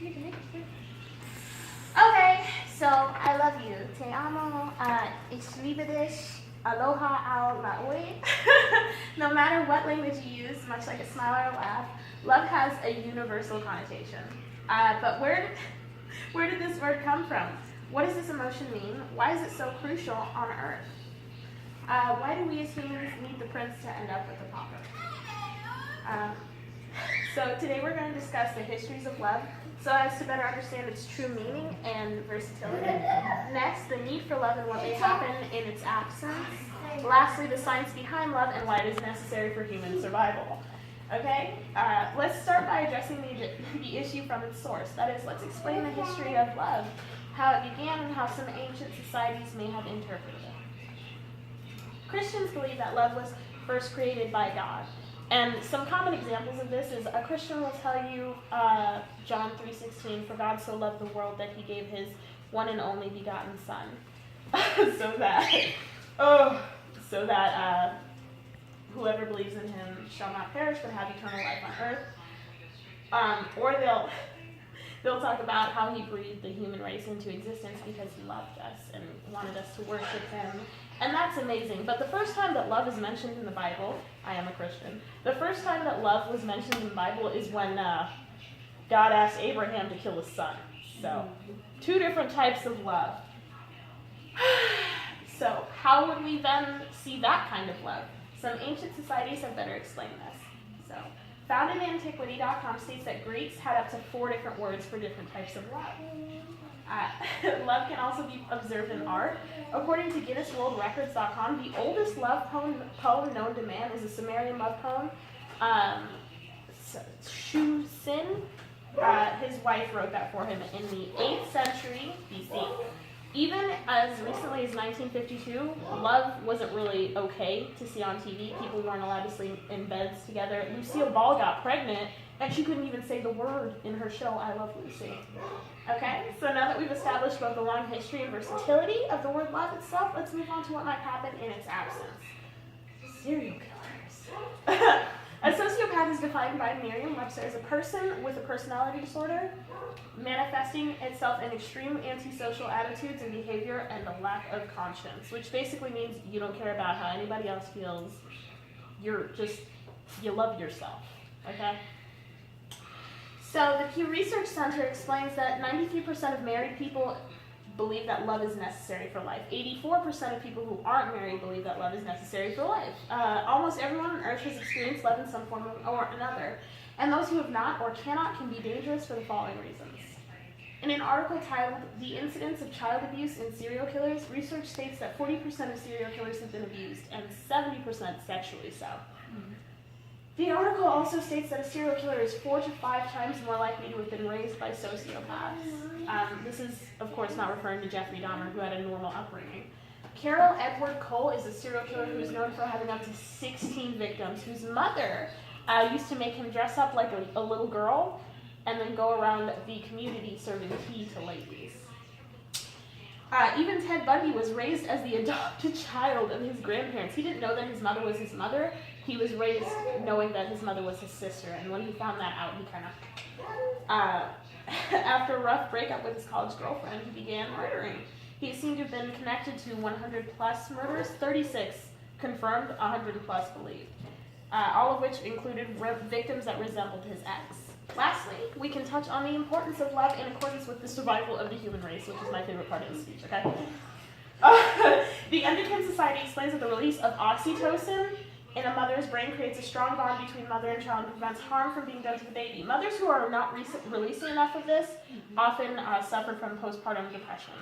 Okay, so I love you. Te amo, ich liebe dich, aloha au laui. No matter what language you use, much like a smile or a laugh, love has a universal connotation. But where did this word come from? What does this emotion mean? Why is it so crucial on Earth? Why do we as humans need the prince to end up with the pauper? So today we're going to discuss the histories of love so as to better understand its true meaning and versatility. Next, the need for love and what may happen in its absence. Lastly, the science behind love and why it is necessary for human survival. Okay, let's start by addressing the issue from its source. That is, let's explain the history of love, how it began, and how some ancient societies may have interpreted it. Christians believe that love was first created by God. And some common examples of this is a Christian will tell you John 3:16, for God so loved the world that he gave his one and only begotten son. so that whoever believes in him shall not perish but have eternal life on earth. Or they'll talk about how he breathed the human race into existence because he loved us and wanted us to worship him. And that's amazing. But the first time that love is mentioned in the Bible, I am a Christian, the first time that love was mentioned in the Bible is when God asked Abraham to kill his son. So, two different types of love. So, how would we then see that kind of love? Some ancient societies have better explained this. So, found in antiquity.com states that Greeks had up to 4 different words for different types of love. Love can also be observed in art. According to GuinnessWorldRecords.com, the oldest love poem known to man is a Sumerian love poem. Shu Sin, his wife wrote that for him in the 8th century BC. Even as recently as 1952, love wasn't really okay to see on TV. People weren't allowed to sleep in beds together. Lucille Ball got pregnant, and she couldn't even say the word in her show, I Love Lucy. Okay, so now that we've established both the long history and versatility of the word love itself, let's move on to what might happen in its absence. Serial killers. A sociopath is defined by Merriam-Webster as a person with a personality disorder, manifesting itself in extreme antisocial attitudes and behavior and a lack of conscience, which basically means you don't care about how anybody else feels. You love yourself, okay? So the Pew Research Center explains that 93% of married people believe that love is necessary for life. 84% of people who aren't married believe that love is necessary for life. Almost everyone on earth has experienced love in some form or another, and those who have not or cannot can be dangerous for the following reasons. In an article titled The Incidence of Child Abuse in Serial Killers, research states that 40% of serial killers have been abused and 70% sexually so. The article also states that a serial killer is 4 to 5 times more likely to have been raised by sociopaths. This is, of course, not referring to Jeffrey Dahmer, who had a normal upbringing. Carol Edward Cole is a serial killer who is known for having up to 16 victims, whose mother used to make him dress up like a little girl and then go around the community serving tea to ladies. Even Ted Bundy was raised as the adopted child of his grandparents. He didn't know that his mother was his mother. He was raised knowing that his mother was his sister, and when he found that out, he kind of, after a rough breakup with his college girlfriend, he began murdering. He seemed to have been connected to 100 plus murders, 36 confirmed, 100 plus believed, all of which included victims that resembled his ex. Lastly, we can touch on the importance of love in accordance with the survival of the human race, which is my favorite part of the speech, okay? The Endocrine Society explains that the release of oxytocin in a mother's brain creates a strong bond between mother and child and prevents harm from being done to the baby. Mothers who are not releasing enough of this often suffer from postpartum depression.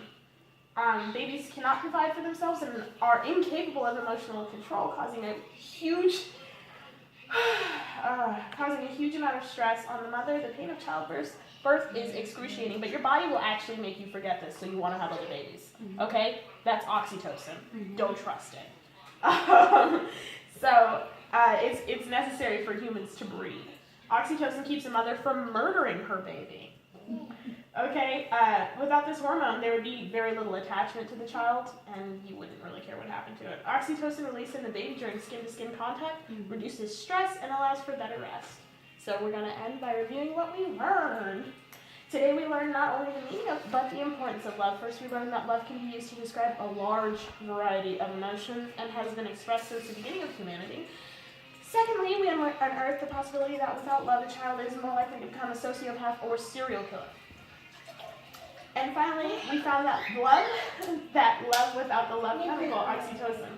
Babies cannot provide for themselves and are incapable of emotional control, causing a huge amount of stress on the mother. The pain of childbirth is excruciating, but your body will actually make you forget this, so you want to have other babies. Okay? That's oxytocin. Don't trust it. So it's necessary for humans to breathe. Oxytocin keeps a mother from murdering her baby. Okay, without this hormone, there would be very little attachment to the child, and you wouldn't really care what happened to it. Oxytocin released in the baby during skin-to-skin contact reduces stress and allows for better rest. So we're going to end by reviewing what we learned. Today we learned not only the meaning of, but the importance of love. First, we learned that love can be used to describe a large variety of emotions and has been expressed since the beginning of humanity. Secondly, we unearthed the possibility that without love, a child is more likely to become a sociopath or serial killer. And finally, we found that love without the love chemical, oxytocin.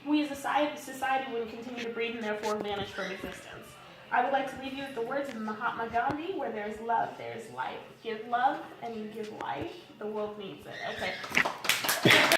We as a society would continue to breed and therefore vanish from existence. I would like to leave you with the words of Mahatma Gandhi, where there's love, there's life. Give love and you give life. The world needs it. Okay.